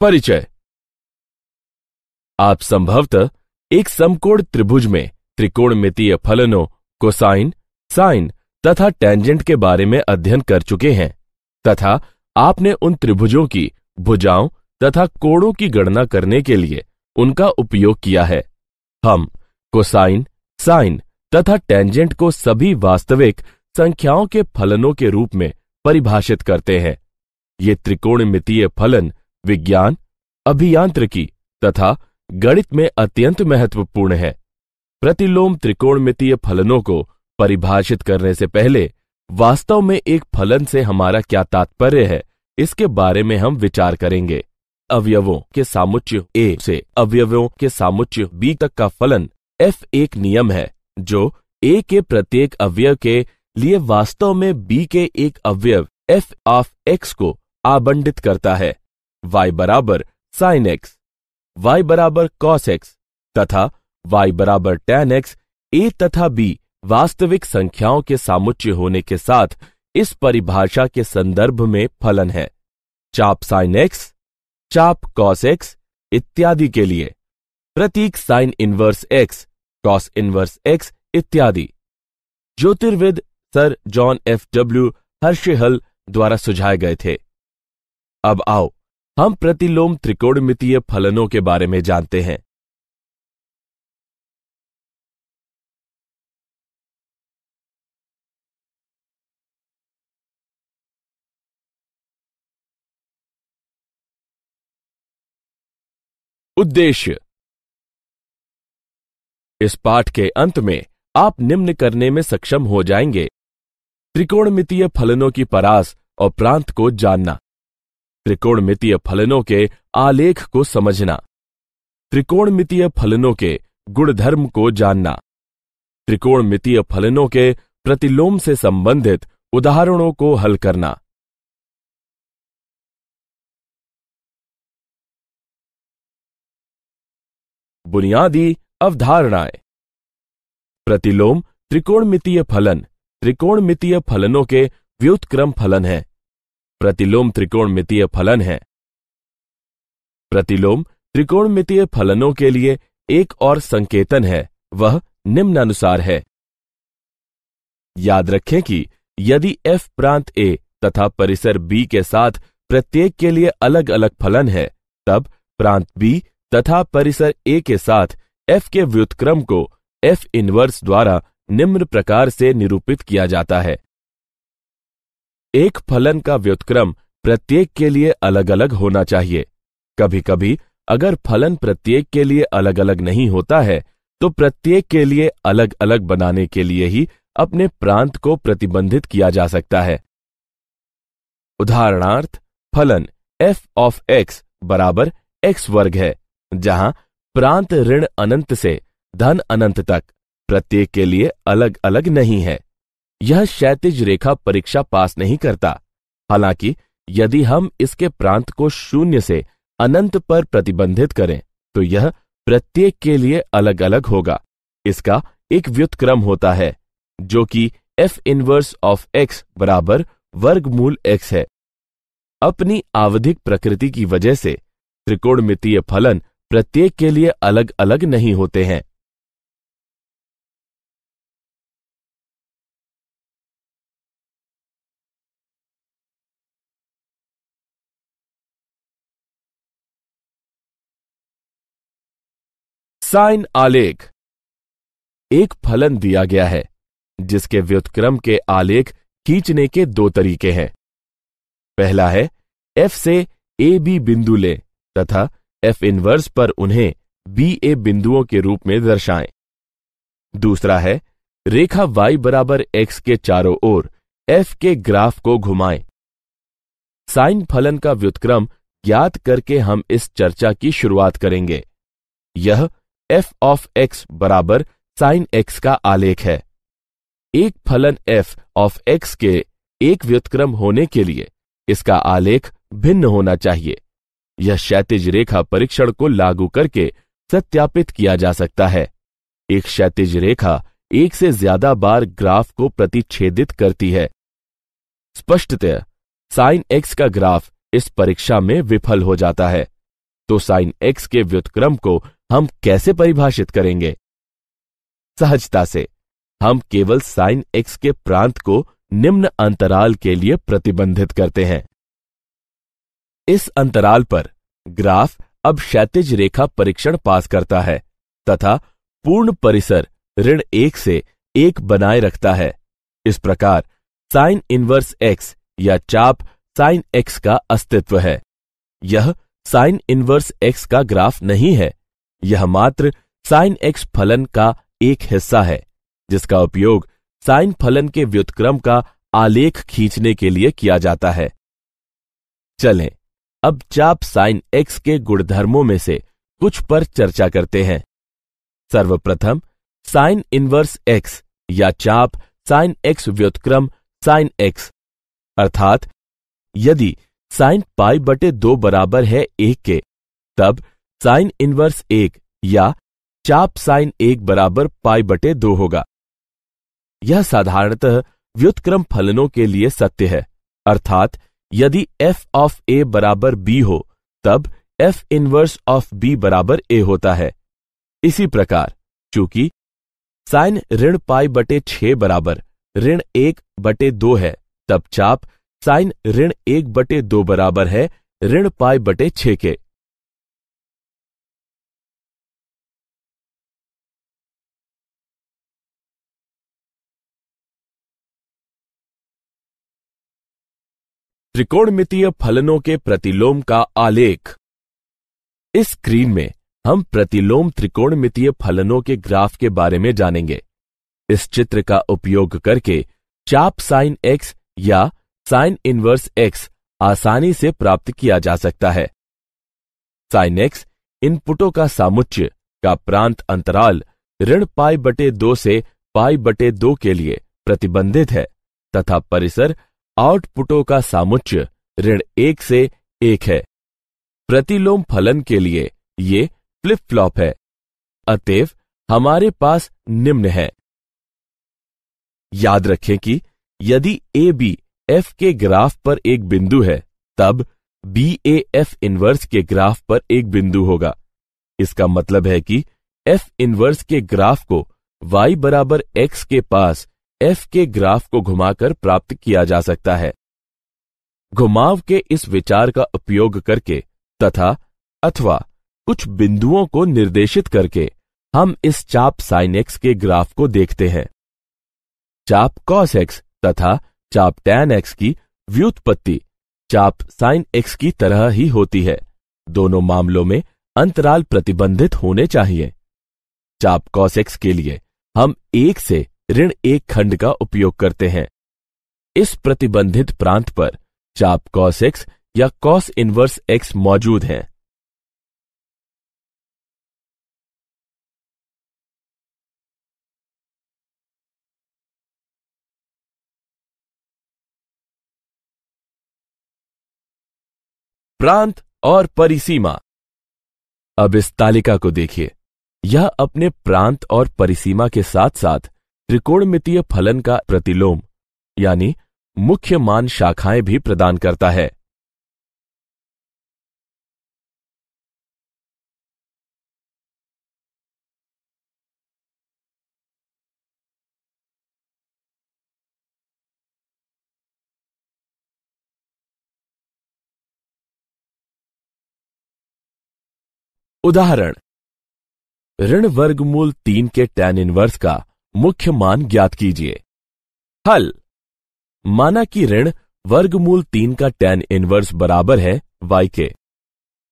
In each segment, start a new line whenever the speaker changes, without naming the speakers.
परिचय। आप संभवतः एक समकोण त्रिभुज में त्रिकोणमितीय फलनों, कोसाइन, साइन तथा टेंजेंट के बारे में अध्ययन कर चुके हैं तथा आपने उन त्रिभुजों की भुजाओं तथा कोणों की गणना करने के लिए उनका उपयोग किया है। हम कोसाइन, साइन तथा टेंजेंट को सभी वास्तविक संख्याओं के फलनों के रूप में परिभाषित करते हैं। ये त्रिकोणमितीय फलन विज्ञान, अभियांत्रिकी तथा गणित में अत्यंत महत्वपूर्ण है। प्रतिलोम त्रिकोणमितीय फलनों को परिभाषित करने से पहले वास्तव में एक फलन से हमारा क्या तात्पर्य है, इसके बारे में हम विचार करेंगे। अवयवों के सामुच्य A से अवयवों के सामुच्य B तक का फलन F एक नियम है जो A के प्रत्येक अवयव के लिए वास्तव में B के एक अवयव f ऑफ x को आवंटित करता है। y बराबर sin x, y बराबर cos x तथा y बराबर tan x A तथा B वास्तविक संख्याओं के सामुच्य होने के साथ इस परिभाषा के संदर्भ में फलन है। चाप sin x, चाप cos x इत्यादि के लिए प्रतीक sin inverse x, cos inverse x इत्यादि ज्योतिर्विद सर जॉन F.W. हर्शेहल द्वारा सुझाए गए थे। अब आओ हम प्रतिलोम त्रिकोणमितीय फलनों के बारे में जानते हैं। उद्देश्य। इस पाठ के अंत में आप निम्न करने में सक्षम हो जाएंगे: त्रिकोणमितीय फलनों की परास और प्रांत को जानना, त्रिकोणमितीय फलनों के आलेख को समझना, त्रिकोणमितीय फलनों के गुणधर्म को जानना, त्रिकोणमितीय फलनों के प्रतिलोम से संबंधित उदाहरणों को हल करना। बुनियादी अवधारणाएं। प्रतिलोम त्रिकोणमितीय फलन त्रिकोणमितीय फलनों के व्युत्क्रम फलन है। प्रतिलोम त्रिकोणमितीय फलन है। प्रतिलोम त्रिकोणमितीय फलनों के लिए एक और संकेतन है, वह निम्नानुसार है। याद रखें कि यदि f प्रांत A तथा परिसर B के साथ प्रत्येक के लिए अलग अलग फलन है, तब प्रांत B तथा परिसर A के साथ f के व्युत्क्रम को f इनवर्स द्वारा निम्न प्रकार से निरूपित किया जाता है। एक फलन का व्युत्क्रम प्रत्येक के लिए अलग अलग होना चाहिए। कभी कभी अगर फलन प्रत्येक के लिए अलग अलग नहीं होता है तो प्रत्येक के लिए अलग अलग बनाने के लिए ही अपने प्रांत को प्रतिबंधित किया जा सकता है। उदाहरणार्थ, फलन f ऑफ x बराबर x वर्ग है, जहां प्रांत ऋण अनंत से धन अनंत तक प्रत्येक के लिए अलग अलग नहीं है। यह क्षैतिज रेखा परीक्षा पास नहीं करता। हालांकि यदि हम इसके प्रांत को शून्य से अनंत पर प्रतिबंधित करें तो यह प्रत्येक के लिए अलग अलग होगा। इसका एक व्युत्क्रम होता है जो कि f इनवर्स ऑफ x बराबर वर्गमूल x है। अपनी आवधिक प्रकृति की वजह से त्रिकोणमितीय फलन प्रत्येक के लिए अलग अलग नहीं होते हैं। साइन आलेख। एक फलन दिया गया है जिसके व्युत्क्रम के आलेख खींचने के दो तरीके हैं। पहला है f से a b बिंदु लें तथा f इनवर्स पर उन्हें b a बिंदुओं के रूप में दर्शाएं। दूसरा है रेखा y बराबर x के चारों ओर f के ग्राफ को घुमाएं। साइन फलन का व्युत्क्रम ज्ञात करके हम इस चर्चा की शुरुआत करेंगे। यह f ऑफ x बराबर साइन x का आलेख है। एक फलन f ऑफ x के एक व्युत्क्रम होने के लिए इसका आलेख भिन्न होना चाहिए। यह क्षैतिज रेखा परीक्षण को लागू करके सत्यापित किया जा सकता है। एक क्षैतिज रेखा एक से ज्यादा बार ग्राफ को प्रतिच्छेदित करती है। स्पष्टतः साइन x का ग्राफ इस परीक्षा में विफल हो जाता है। तो साइन x के व्युत्क्रम को हम कैसे परिभाषित करेंगे? सहजता से हम केवल साइन x के प्रांत को निम्न अंतराल के लिए प्रतिबंधित करते हैं। इस अंतराल पर ग्राफ अब क्षैतिज रेखा परीक्षण पास करता है तथा पूर्ण परिसर ऋण 1 से 1 बनाए रखता है। इस प्रकार साइन इनवर्स x या चाप साइन x का अस्तित्व है। यह साइन इनवर्स x का ग्राफ नहीं है, यह मात्र साइन x फलन का एक हिस्सा है जिसका उपयोग साइन फलन के व्युत्क्रम का आलेख खींचने के लिए किया जाता है। चलें अब चाप साइन x के गुणधर्मों में से कुछ पर चर्चा करते हैं। सर्वप्रथम साइन इनवर्स x या चाप साइन x व्युत्क्रम साइन x, अर्थात यदि साइन पाई बटे 2 बराबर है 1 के, तब साइन इनवर्स 1 या चाप साइन 1 बराबर पाई बटे 2 होगा। यह साधारणतः व्युत्क्रम फलनों के लिए सत्य है, अर्थात यदि f ऑफ a बराबर b हो तब f इनवर्स ऑफ b बराबर a होता है। इसी प्रकार चूंकि साइन ऋण पाई बटे 6 बराबर ऋण 1 बटे 2 है, तब चाप साइन ऋण 1 बटे 2 बराबर है ऋण पाई बटे 6 के। त्रिकोणमितीय फलनों के प्रतिलोम का आलेख। इस स्क्रीन में हम प्रतिलोम त्रिकोणमितीय फलनों के ग्राफ के बारे में जानेंगे। इस चित्र का उपयोग करके चाप साइन x या साइन इनवर्स x आसानी से प्राप्त किया जा सकता है। साइन x इनपुटों का सामुच्य का प्रांत अंतराल ऋण पाई बटे 2 से पाई बटे 2 के लिए प्रतिबंधित है तथा परिसर आउटपुटों का सामुच्य ऋण 1 से 1 है। प्रतिलोम फलन के लिए ये फ्लिप फ्लॉप है। अतएव हमारे पास निम्न है। याद रखें कि यदि ए बी एफ के ग्राफ पर एक बिंदु है, तब बी ए एफ इनवर्स के ग्राफ पर एक बिंदु होगा। इसका मतलब है कि एफ इनवर्स के ग्राफ को y बराबर x के पास f के ग्राफ को घुमाकर प्राप्त किया जा सकता है। घुमाव के इस विचार का उपयोग करके तथा अथवा कुछ बिंदुओं को निर्देशित करके हम इस चाप साइन x के ग्राफ को देखते हैं। चाप cos x तथा चाप tan x की व्युत्पत्ति चाप साइन x की तरह ही होती है। दोनों मामलों में अंतराल प्रतिबंधित होने चाहिए। चाप cos x के लिए हम 1 से ऋण 1 खंड का उपयोग करते हैं। इस प्रतिबंधित प्रांत पर चाप cos x या cos इनवर्स x मौजूद है। प्रांत और परिसीमा। अब इस तालिका को देखिए। यह अपने प्रांत और परिसीमा के साथ साथ त्रिकोणमितीय फलन का प्रतिलोम यानी मुख्य मान शाखाएं भी प्रदान करता है। उदाहरण, ऋण वर्गमूल 3 के tan इनवर्स का मुख्य मान ज्ञात कीजिए। हल, माना कि ऋण वर्गमूल 3 का tan इनवर्स बराबर है y के,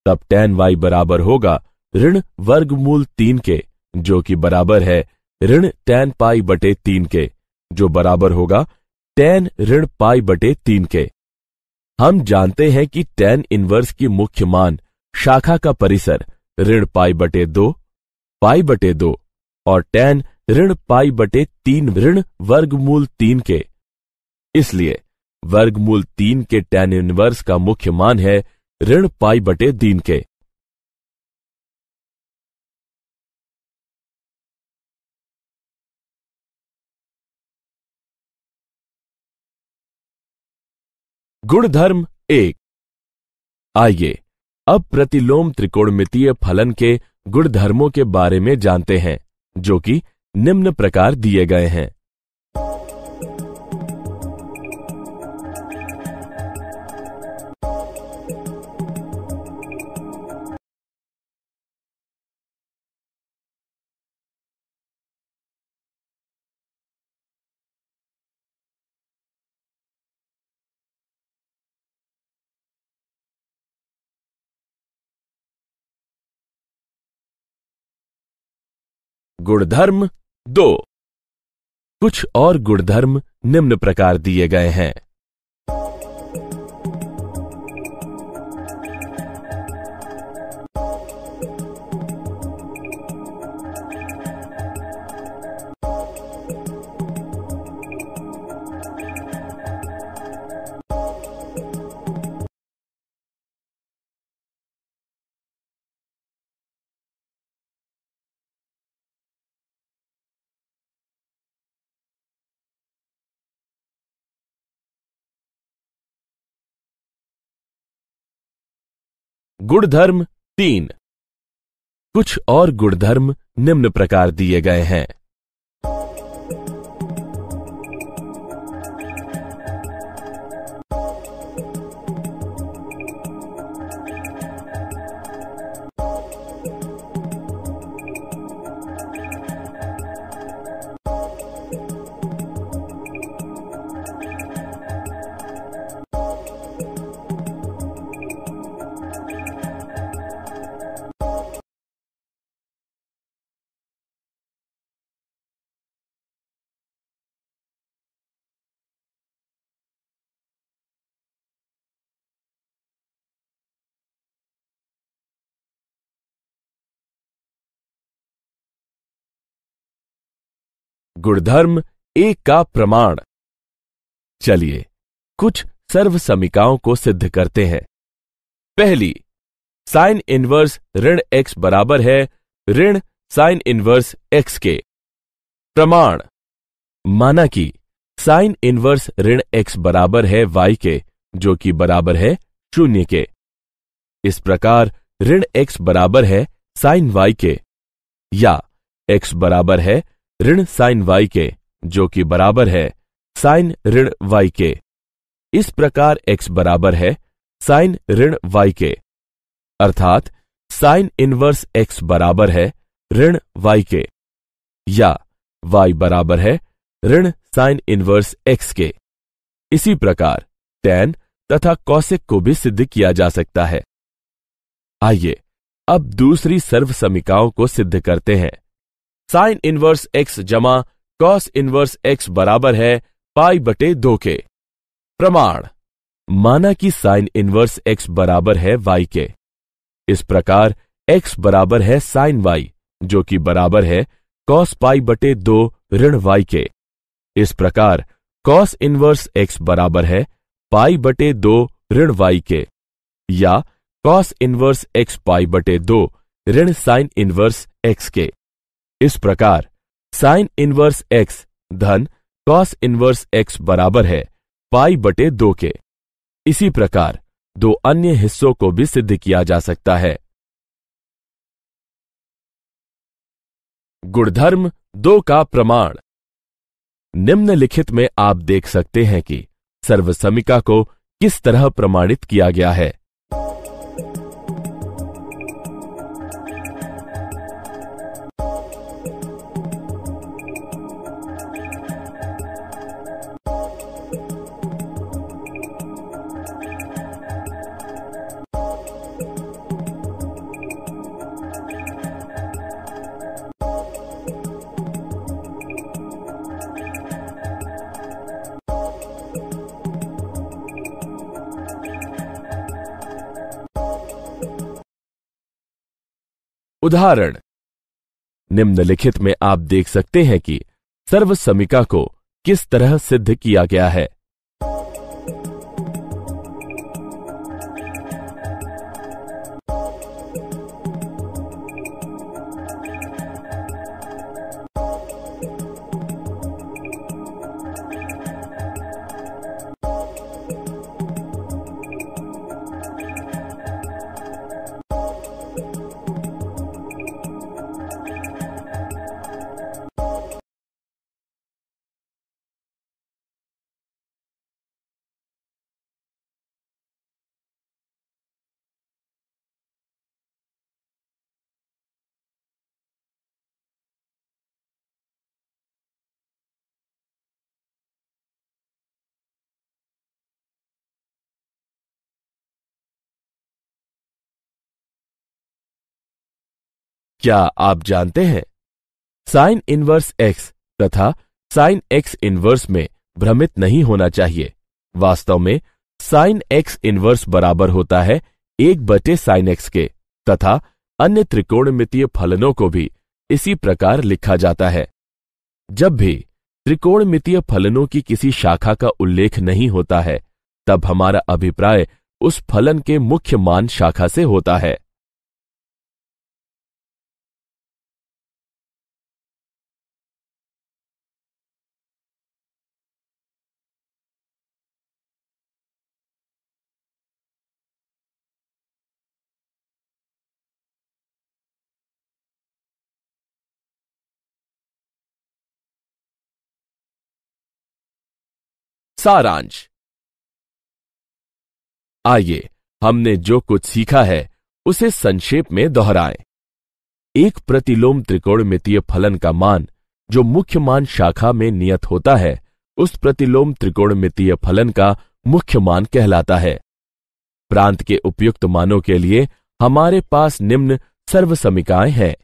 तब tan y बराबर होगा ऋण वर्गमूल 3 के, जो कि बराबर है ऋण tan पाई बटे 3 के, जो बराबर होगा tan ऋण पाई बटे 3 के। हम जानते हैं कि tan इनवर्स की मुख्य मान शाखा का परिसर ऋण पाई बटे 2 पाई बटे 2 और tan ऋण पाई बटे 3 ऋण वर्गमूल 3 के। इसलिए वर्गमूल 3 के tan इनवर्स का मुख्य मान है ऋण पाई बटे 3 के। गुणधर्म 1। आइए अब प्रतिलोम त्रिकोणमितीय फलन के गुणधर्मों के बारे में जानते हैं, जो कि निम्न प्रकार दिए गए हैं। गुणधर्म 2। कुछ और गुणधर्म निम्न प्रकार दिए गए हैं। गुणधर्म 3। कुछ और गुणधर्म निम्न प्रकार दिए गए हैं। गुणधर्म 1 का प्रमाण। चलिए कुछ सर्वसमीकाओं को सिद्ध करते हैं। पहली, साइन इनवर्स ऋण x बराबर है ऋण साइन इनवर्स x के। प्रमाण, माना कि साइन इनवर्स ऋण x बराबर है y के, जो कि बराबर है 0 के। इस प्रकार ऋण x बराबर है साइन y के, या x बराबर है ऋण साइन y के, जो कि बराबर है साइन ऋण y के। इस प्रकार x बराबर है साइन ऋण y के, अर्थात साइन इनवर्स x बराबर है ऋण y के, या y बराबर है ऋण साइन इनवर्स x के। इसी प्रकार tan तथा कौशिक को भी सिद्ध किया जा सकता है। आइए अब दूसरी सर्वसमीकाओं को सिद्ध करते हैं। साइन इनवर्स x जमा कॉस इनवर्स x बराबर है पाई बटे 2 के। प्रमाण, माना कि साइन इनवर्स x बराबर है y के। इस प्रकार x बराबर है साइन y, जो कि बराबर है कॉस पाई बटे 2 ऋण y के। इस प्रकार कॉस इनवर्स x बराबर है पाई बटे 2 ऋण y के, या कॉस इनवर्स x पाई बटे 2 ऋण साइन इनवर्स x के। इस प्रकार साइन इनवर्स x धन कॉस इनवर्स x बराबर है पाई बटे 2 के। इसी प्रकार दो अन्य हिस्सों को भी सिद्ध किया जा सकता है। गुणधर्म 2 का प्रमाण। निम्नलिखित में आप देख सकते हैं कि सर्वसमीका को किस तरह प्रमाणित किया गया है। उदाहरण, निम्नलिखित में आप देख सकते हैं कि सर्वसमीका को किस तरह सिद्ध किया गया है। क्या आप जानते हैं, साइन इनवर्स एक्स तथा साइन एक्स इनवर्स में भ्रमित नहीं होना चाहिए। वास्तव में साइन एक्स इनवर्स बराबर होता है 1/sin x के तथा अन्य त्रिकोणमितीय फलनों को भी इसी प्रकार लिखा जाता है। जब भी त्रिकोणमितीय फलनों की किसी शाखा का उल्लेख नहीं होता है, तब हमारा अभिप्राय उस फलन के मुख्य मान शाखा से होता है। सारांश। आइए हमने जो कुछ सीखा है उसे संक्षेप में दोहराएं। एक प्रतिलोम त्रिकोणमितीय फलन का मान जो मुख्य मान शाखा में नियत होता है, उस प्रतिलोम त्रिकोणमितीय फलन का मुख्य मान कहलाता है। प्रांत के उपयुक्त मानों के लिए हमारे पास निम्न सर्वसमीकाएं हैं।